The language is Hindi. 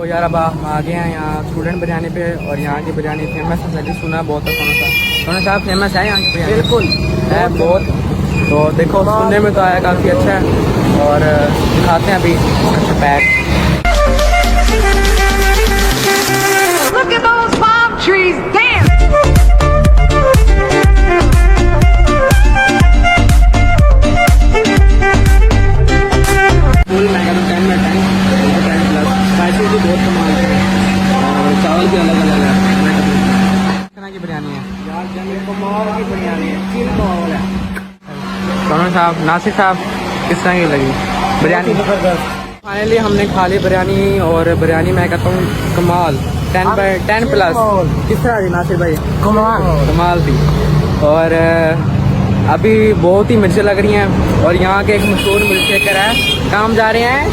यार अब हम आ गए हैं यहाँ स्टूडेंट बिरयानी पे और यहाँ की बिरयानी फेमस है। मैंने सुना बहुत है सोना साहब फेमस है यहाँ की बिरयानी। बिल्कुल है बहुत। तो देखो सुनने में तो आया काफ़ी अच्छा है और दिखाते हैं अभी pack. Look at those palm trees, damn! Full महंगा तो 10 में 10 प्लस स्पाइसी भी बहुत कमाल है और चावल भी अलग अलग है। किस तरह की बिरयानी है यार जमीन कमाल की बिरयानी है, चिल माहौल है। सोना साहब नासिर साहब किस तरह की लगी बिरयानी? जबरदस्त। फाइनली हमने खा ली बिरयानी और बिरयानी मैं कहता हूँ कमाल 10 प्लस। किस तरह थी नासिर भाई? कमाल थी। और अभी बहुत ही मिर्चें लग रही हैं और यहाँ के एक मशहूर मिल्क शेकर है। काम जा रहे हैं